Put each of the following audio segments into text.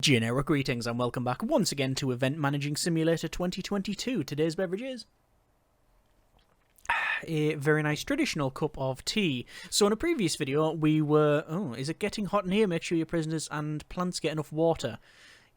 Generic greetings and welcome back once again to Event Managing Simulator 2022. Today's beverage is a very nice traditional cup of tea. So in a previous video we were... Oh, is it getting hot in here? Make sure your prisoners and plants get enough water.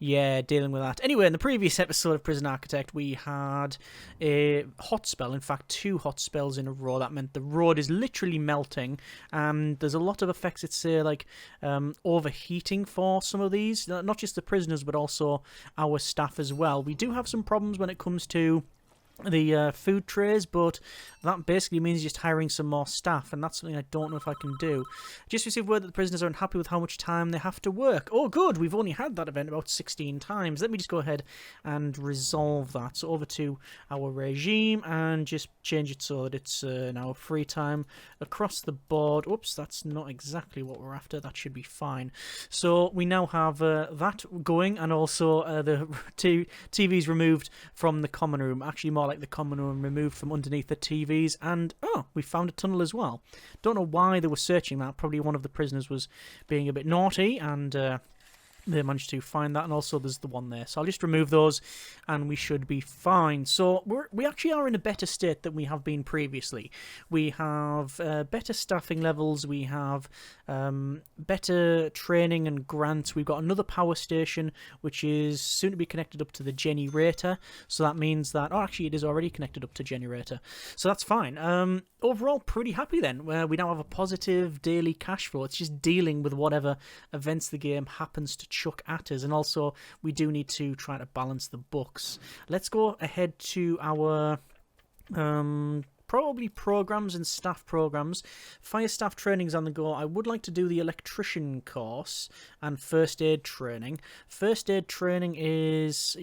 Yeah, dealing with that. Anyway, in the previous episode of Prison Architect, we had a hot spell. In fact, 2 hot spells in a row. That meant the road is literally melting. There's a lot of effects, it's like overheating for some of these. Not just the prisoners, but also our staff as well. We do have some problems when it comes to the food trays, but that basically means just hiring some more staff, and that's something I don't know if I can do. Just received word that the prisoners are unhappy with how much time they have to work. Oh good, we've only had that event about 16 times. Let me just go ahead and resolve that. So over to our regime and just change it so that it's now free time across the board. Oops, that's not exactly what we're after. That should be fine. So we now have that going, and also the TVs removed from the common room. Actually more like the common room removed from underneath the TVs, and oh, we found a tunnel as well. Don't know why they were searching that. Probably one of the prisoners was being a bit naughty, and they managed to find that, and also there's the one there. So I'll just remove those and we should be fine. So we actually are in a better state than we have been previously. We have better staffing levels, we have better training and grants. We've got another power station which is soon to be connected up to the generator. So that means that, oh actually it is already connected up to generator. So that's fine. Overall pretty happy then. We now have a positive daily cash flow. It's just dealing with whatever events the game happens to chuck at us, and also we do need to try to balance the books. Let's go ahead to our probably programs and staff programs. Fire staff training's on the go. I would like to do the electrician course and first aid training. First aid training is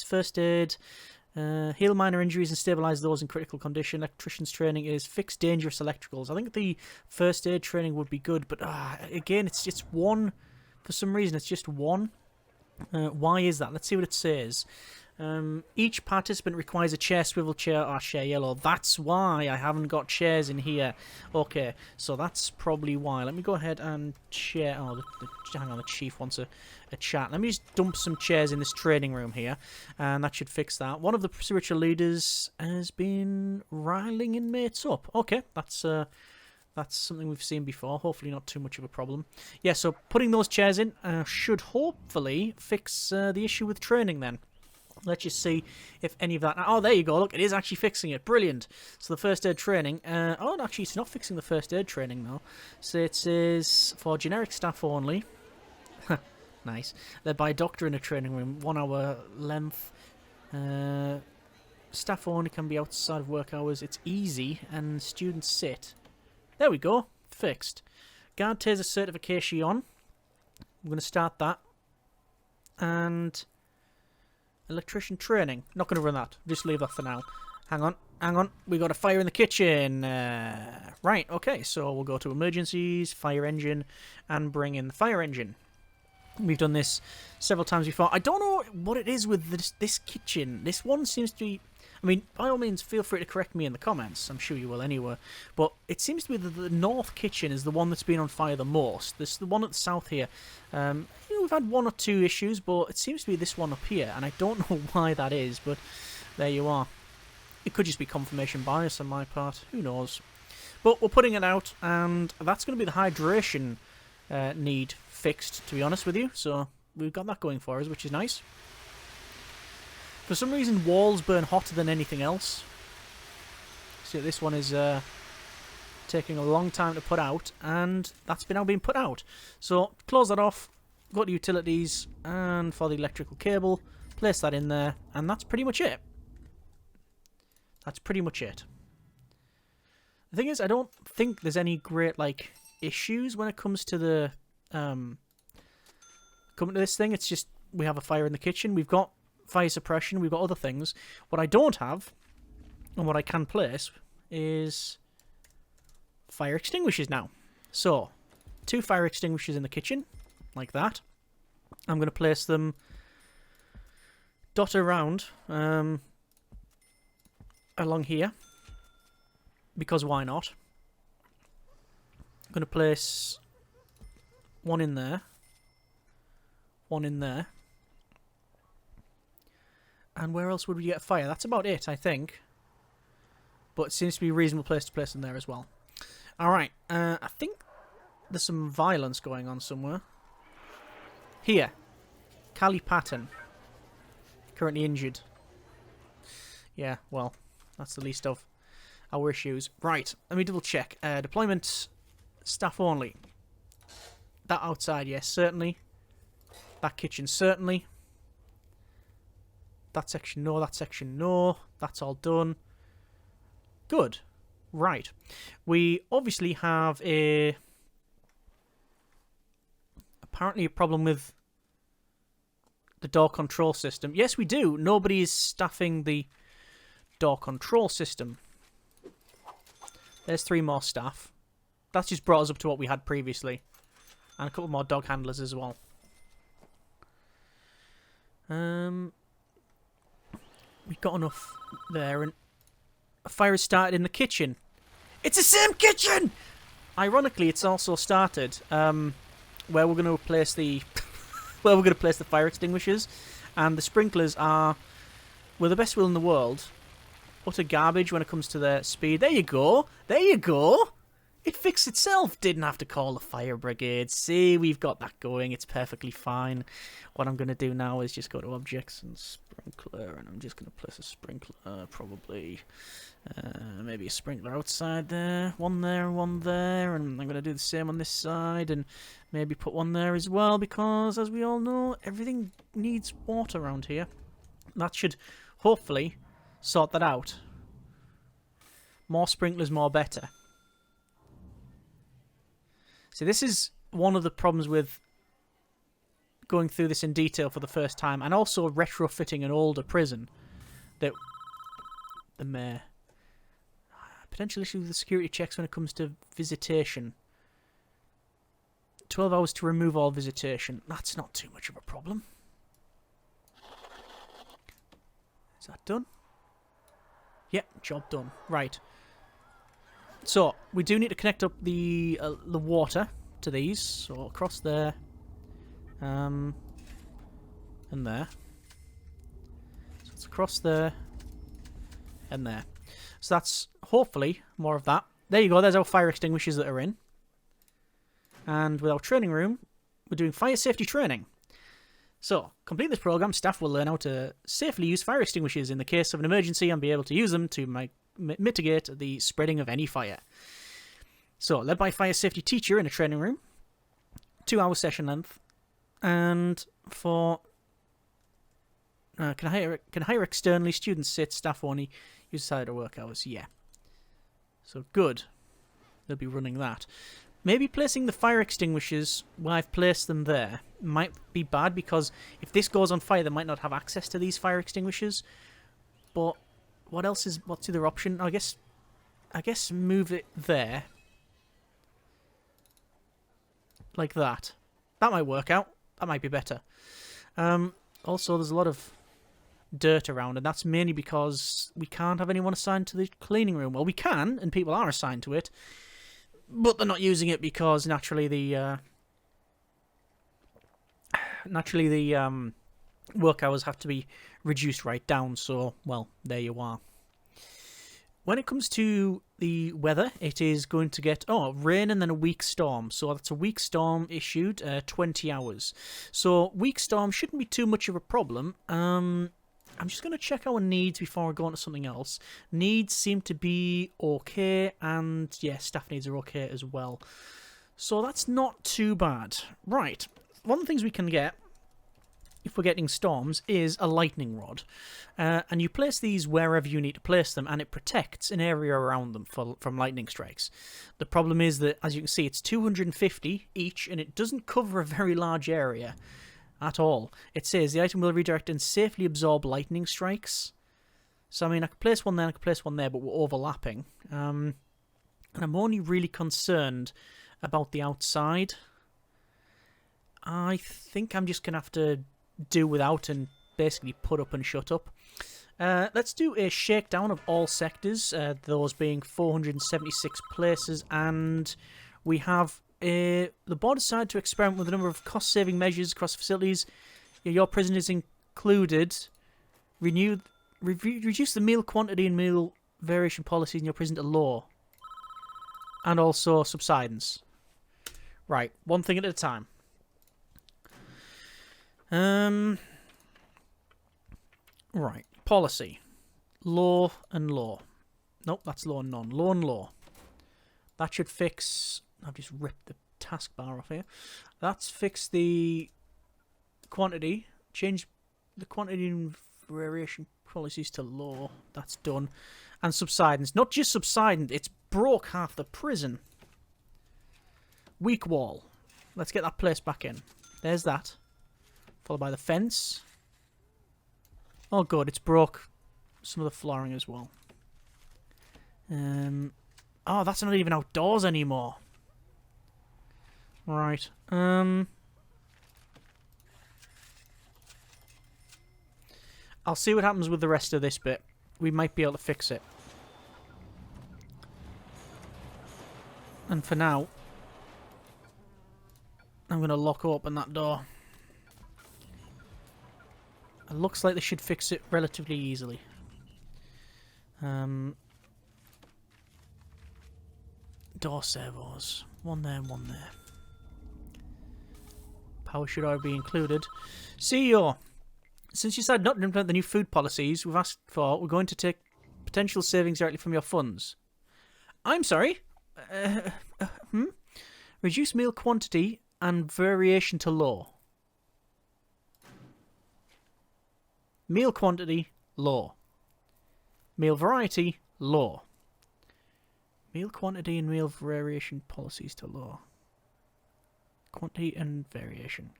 first aid, heal minor injuries and stabilise those in critical condition. Electrician's training is fix dangerous electricals. I think the first aid training would be good, but again, it's just one. For some reason, it's just one. Why is that? Let's see what it says. Each participant requires a chair, swivel chair, or chair yellow. That's why I haven't got chairs in here. Okay, so that's probably why. Let me go ahead and share. Oh, hang on, the chief wants a chat. Let me just dump some chairs in this training room here, and that should fix that. One of the spiritual leaders has been riling inmates up. Okay, that's something we've seen before. Hopefully not too much of a problem. Yeah, so putting those chairs in should hopefully fix the issue with training then. Let's just see if any of that... Oh, there you go. Look, it is actually fixing it. Brilliant. So the first aid training... oh, actually, it's not fixing the first aid training, though. So it says for generic staff only. Nice. Led by a doctor in a training room. 1 hour length. Staff only can be outside of work hours. It's easy. And students sit. There we go. Fixed. Guard taser certification on. I'm going to start that. And electrician training. Not going to run that. Just leave that for now. Hang on. We got a fire in the kitchen. Right, okay. So we'll go to emergencies, fire engine, and bring in the fire engine. We've done this several times before. I don't know what it is with this kitchen. This one seems to be... I mean, by all means, feel free to correct me in the comments. I'm sure you will anyway. But it seems to be that the north kitchen is the one that's been on fire the most. This the one at the south here. We've had 1 or 2 issues, but it seems to be this one up here. And I don't know why that is, but there you are. It could just be confirmation bias on my part. Who knows? But we're putting it out, and that's going to be the hydration need fixed, to be honest with you. So we've got that going for us, which is nice. For some reason, walls burn hotter than anything else. See, this one is taking a long time to put out, and that's now been put out. So, close that off, go to utilities, and for the electrical cable, place that in there, and that's pretty much it. That's pretty much it. The thing is, I don't think there's any great, like, issues when it comes to the, coming to this thing. It's just, we have a fire in the kitchen, we've got fire suppression, we've got other things. What I don't have, and what I can place, is fire extinguishers now. So, 2 fire extinguishers in the kitchen, like that. I'm going to place them dot around along here, because why not? I'm going to place one in there, one in there. And where else would we get a fire? That's about it, I think. But it seems to be a reasonable place to place them there as well. Alright, I think there's some violence going on somewhere. Here. Callie Patton. Currently injured. Yeah, well, that's the least of our issues. Right, let me double check. Deployment, staff only. That outside, yes, certainly. That kitchen, certainly. That section, no. That section, no. That's all done. Good. Right. We obviously have apparently a problem with the door control system. Yes, we do. Nobody is staffing the door control system. There's 3 more staff. That's just brought us up to what we had previously. And a couple more dog handlers as well. We've got enough there, and a fire has started in the kitchen. It's the same kitchen! Ironically, it's also started where we're going to place the fire extinguishers, and the sprinklers are, with the best will in the world, utter garbage when it comes to their speed. There you go. There you go. It fixed itself. Didn't have to call the fire brigade. See, we've got that going. It's perfectly fine. What I'm going to do now is just go to objects and sprinkler, and I'm just going to place a sprinkler, probably. Maybe a sprinkler outside there. One there and one there. And I'm going to do the same on this side, and maybe put one there as well, because, as we all know, everything needs water around here. That should, hopefully, sort that out. More sprinklers, more better. See, this is one of the problems with going through this in detail for the first time, and also retrofitting an older prison. That the mayor. Potential issue with the security checks when it comes to visitation. 12 hours to remove all visitation. That's not too much of a problem. Is that done? Yep, job done. Right. So, we do need to connect up the water to these. So, across there. And there. So, it's across there. And there. So, that's hopefully more of that. There you go. There's our fire extinguishers that are in. And with our training room, we're doing fire safety training. So, complete this program, staff will learn how to safely use fire extinguishers in the case of an emergency and be able to use them to mitigate the spreading of any fire. So, led by fire safety teacher in a training room, 2-hour session length, and for can hire externally, students sit, staff only, use side of work hours. Yeah. So good. They'll be running that. Maybe placing the fire extinguishers where I've placed them there might be bad, because if this goes on fire, they might not have access to these fire extinguishers. But what's the other option? I guess move it there. Like that. That might work out. That might be better. Also, there's a lot of dirt around, and that's mainly because we can't have anyone assigned to the cleaning room. Well, we can, and people are assigned to it, but they're not using it because naturally the work hours have to be reduced right down. So, well, there you are. When it comes to the weather, it is going to get rain and then a weak storm. So that's a weak storm issued, 20 hours. So weak storm shouldn't be too much of a problem. I'm just going to check our needs before I go on to something else. Needs seem to be okay, and yeah, staff needs are okay as well. So that's not too bad. Right, one of the things we can get, if we're getting storms, is a lightning rod. And you place these wherever you need to place them, and it protects an area around them from lightning strikes. The problem is that, as you can see, it's 250 each, and it doesn't cover a very large area at all. It says the item will redirect and safely absorb lightning strikes. So, I mean, I could place one there, I could place one there, but we're overlapping. And I'm only really concerned about the outside. I think I'm just going to have to do without and basically put up and shut up. Let's do a shakedown of all sectors, those being 476 places, and we have The board decided to experiment with a number of cost-saving measures across facilities. Your prison is included. Reduce the meal quantity and meal variation policies in your prison to law. And also subsidence. Right, one thing at a time. Right, policy. Law and law. Nope, that's law and none. Law and law. That should fix... I've just ripped the taskbar off here. That's fixed the quantity. Change the quantity and variation policies to law. That's done. And subsidence. Not just subsidence, it's broke half the prison. Weak wall. Let's get that place back in. There's that. Followed by the fence. Oh good, it's broke some of the flooring as well. Oh, that's not even outdoors anymore. Right. I'll see what happens with the rest of this bit. We might be able to fix it. And for now, I'm going to lock open that door. It looks like they should fix it relatively easily. Door servos. One there and one there. Power should already be included. CEO, since you decided not to implement the new food policies we've asked for, we're going to take potential savings directly from your funds. I'm sorry? Reduce meal quantity and variation to law. Meal quantity, law. Meal variety, law. Meal quantity and meal variation policies to law. Quantity and variation.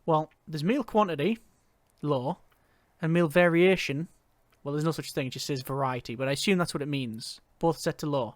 Well, there's meal quantity, law, and meal variation. Well, there's no such thing, it just says variety, but I assume that's what it means. Both set to law.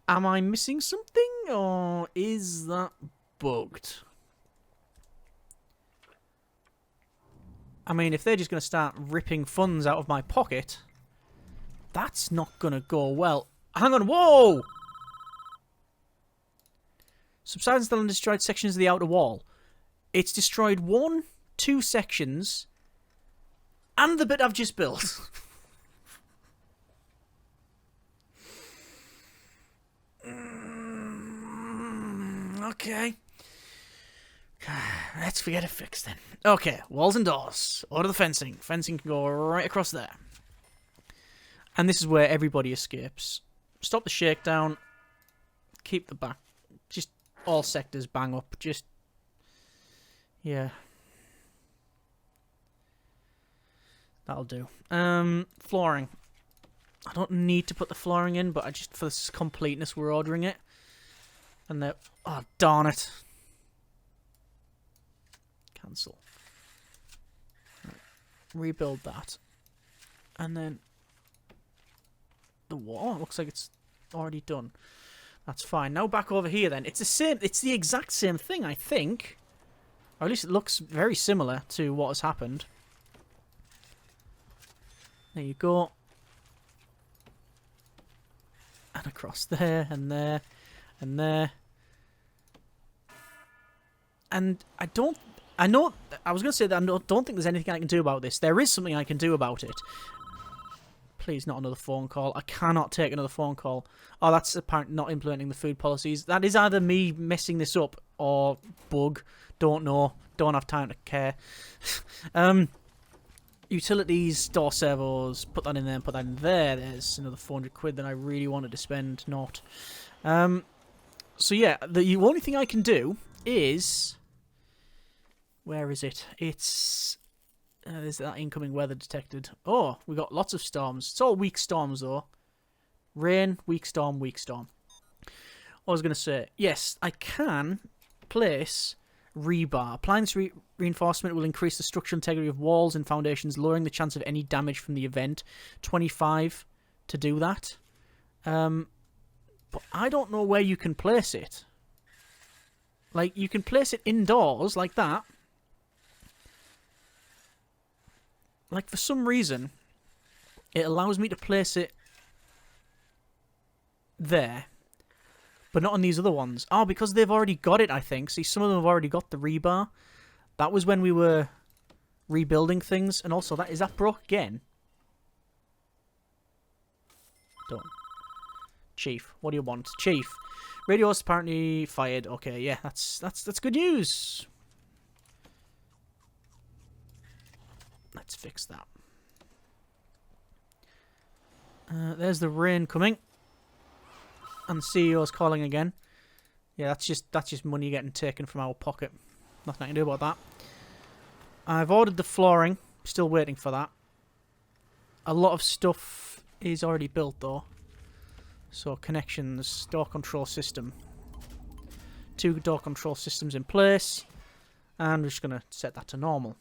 Am I missing something, or is that bugged? I mean, if they're just going to start ripping funds out of my pocket, that's not going to go well. Hang on, whoa! Subsidence and destroyed sections of the outer wall. It's destroyed 2 sections, and the bit I've just built. Okay. Let's get it fixed then. Okay, walls and doors. Order the fencing. Fencing can go right across there. And this is where everybody escapes. Stop the shakedown. Keep the back. Just all sectors bang up. Just... yeah. That'll do. Flooring. I don't need to put the flooring in, but I just, for this completeness, we're ordering it. And they're... oh, darn it. Cancel. Right. Rebuild that. And then... the wall. Looks like it's already done. That's fine. Now back over here then. It's the same. It's the exact same thing, I think. Or at least it looks very similar to what has happened. There you go. And across there, and there, and there. And I don't... I know... I was going to say that I don't think there's anything I can do about this. There is something I can do about it. Please, not another phone call. I cannot take another phone call. Oh, that's apparently not implementing the food policies. That is either me messing this up or bug. Don't know. Don't have time to care. Utilities, door servos. Put that in there and put that in there. There's another 400 quid that I really wanted to spend. Not. So yeah, the only thing I can do is... where is it? It's... there's that incoming weather detected. Oh, we got lots of storms. It's all weak storms, though. Rain, weak storm, weak storm. What I was going to say. Yes, I can place rebar. Applying this reinforcement will increase the structural integrity of walls and foundations, lowering the chance of any damage from the event. 25 to do that. But I don't know where you can place it. Like, you can place it indoors, like that. Like, for some reason, it allows me to place it there, but not on these other ones. Oh, because they've already got it, I think. See, some of them have already got the rebar. That was when we were rebuilding things. And also, is that broke again? Don't. Chief, what do you want? Chief, radio is apparently fired. Okay, yeah, that's good news. Let's fix that. There's the rain coming. And the CEO's calling again. Yeah, that's just money getting taken from our pocket. Nothing I can do about that. I've ordered the flooring. Still waiting for that. A lot of stuff is already built though. So connections, door control system. 2 door control systems in place. And we're just going to set that to normal.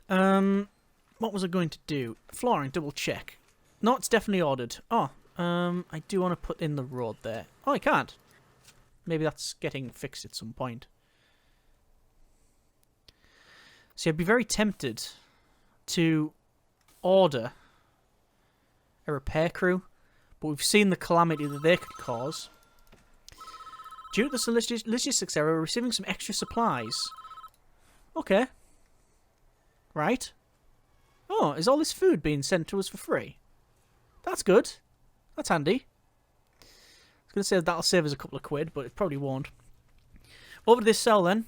What was I going to do? Flooring, double check. No, it's definitely ordered. Oh, I do want to put in the road there. Oh, I can't. Maybe that's getting fixed at some point. See, I'd be very tempted to order a repair crew, but we've seen the calamity that they could cause. Due to the logistics error, we're receiving some extra supplies. Okay. Right. Oh, is all this food being sent to us for free? That's good. That's handy. I was going to say that'll save us a couple of quid, but it probably won't. Over to this cell then.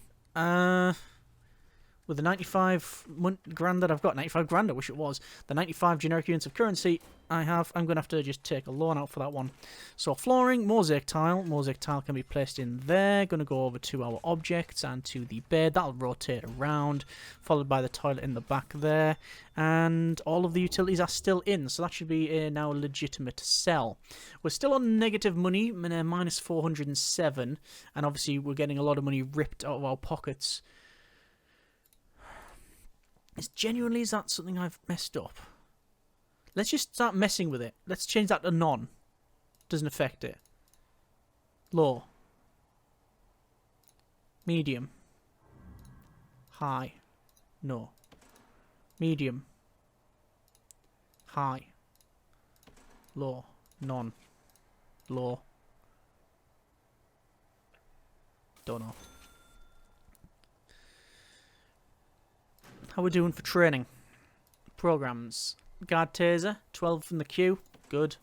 With the 95 grand that I've got, 95 grand I wish it was, the 95 generic units of currency I have, I'm going to have to just take a loan out for that one. So flooring, mosaic tile can be placed in there. Going to go over to our objects and to the bed. That'll rotate around, followed by the toilet in the back there. And all of the utilities are still in, so that should be a now legitimate cell. We're still on negative money, minus 407, and obviously we're getting a lot of money ripped out of our pockets. Is that something I've messed up? Let's just start messing with it. Let's change that to none. Doesn't affect it. Low. Medium. High. No. Medium. High. Low. None. Low. Don't know. How we doing for training? Programs. Guard taser. 12 from the queue. Good.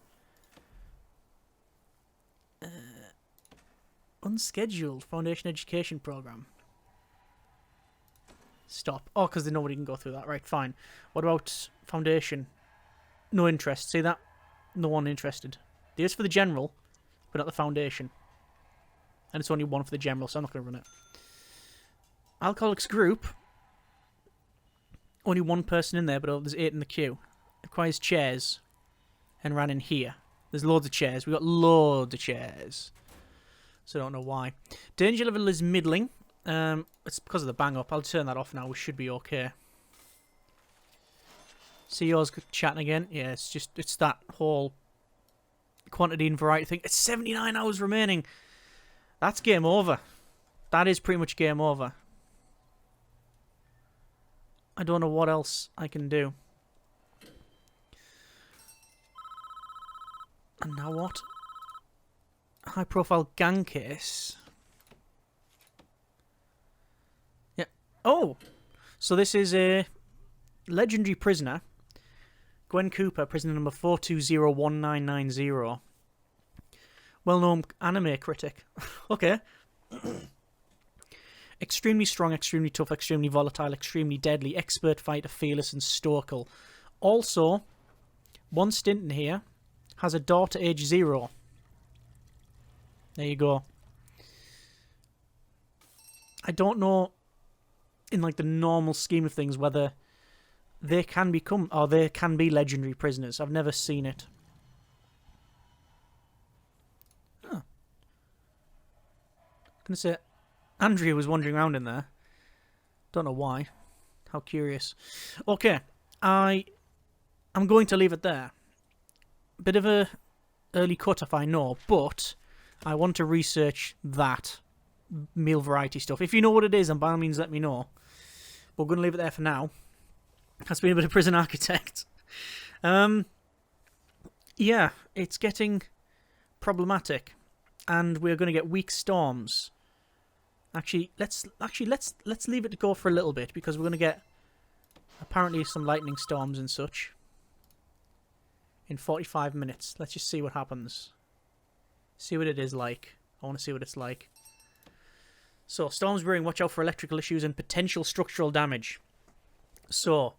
Unscheduled foundation education program. Stop. Oh, because nobody can go through that. Right, fine. What about foundation? No interest. See that? No one interested. There's for the general, but not the foundation. And it's only one for the general, so I'm not going to run it. Alcoholics group. Only one person in there, but there's 8 in the queue. Requires chairs. And ran in here. There's loads of chairs. We've got loads of chairs. So I don't know why. Danger level is middling. It's because of the bang up. I'll turn that off now. We should be okay. CEO's chatting again. Yeah, it's that whole quantity and variety thing. It's 79 hours remaining. That's game over. That is pretty much game over. I don't know what else I can do. And now what? High profile gang case. Yeah. Oh! So this is a legendary prisoner. Gwen Cooper, prisoner number 4201990. Well-known anime critic. Okay. Extremely strong, extremely tough, extremely volatile, extremely deadly, expert fighter, fearless and stoical. Also, one stint in here has a daughter age 0. There you go. I don't know, in like the normal scheme of things, whether they can become, or they can be legendary prisoners. I've never seen it. Huh. Gonna say, Andrea was wandering around in there. Don't know why. How curious. Okay, I'm going to leave it there. Bit of a early cut-off, I know, but I want to research that meal variety stuff. If you know what it is, and by all means let me know. We're going to leave it there for now. That's been a bit of Prison Architect. Yeah, it's getting problematic, and we're going to get weak storms. Let's leave it to go for a little bit, because we're going to get apparently some lightning storms and such in 45 minutes. Let's just see what happens. See what it is like. I want to see what it's like. So, storms brewing, watch out for electrical issues and potential structural damage. So,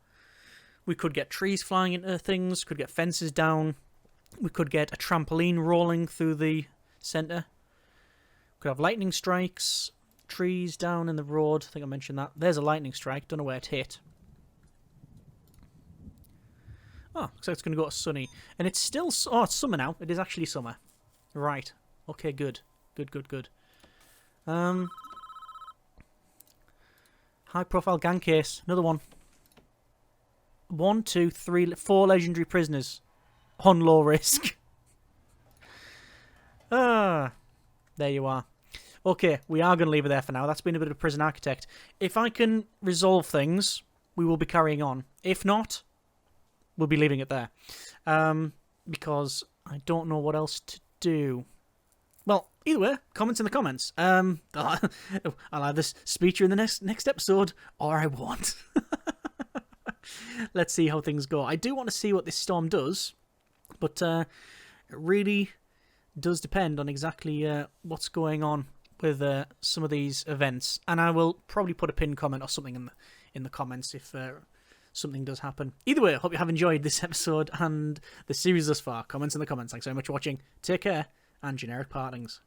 we could get trees flying into things, could get fences down, we could get a trampoline rolling through the centre. Could have lightning strikes, trees down in the road. I think I mentioned that. There's a lightning strike, don't know where it hit. Oh, looks like it's going to go to sunny. And it's still... Oh, it's summer now. It is actually summer. Right. Okay, good. Good. High-profile gang case. Another one. 1, 2, 3, 4 legendary prisoners. On low risk. There you are. Okay, we are going to leave it there for now. That's been a bit of Prison Architect. If I can resolve things, we will be carrying on. If not, we'll be leaving it there. Because I don't know what else to do. Well, either way, comments in the comments. I'll either speak you in the next episode, or I won't. Let's see how things go. I do want to see what this storm does, but it really does depend on exactly what's going on with some of these events. And I will probably put a pinned comment or something in the comments if something does happen. Either way, I hope you have enjoyed this episode and the series thus far. Comments in the comments. Thanks very much for watching. Take care, and generic partings.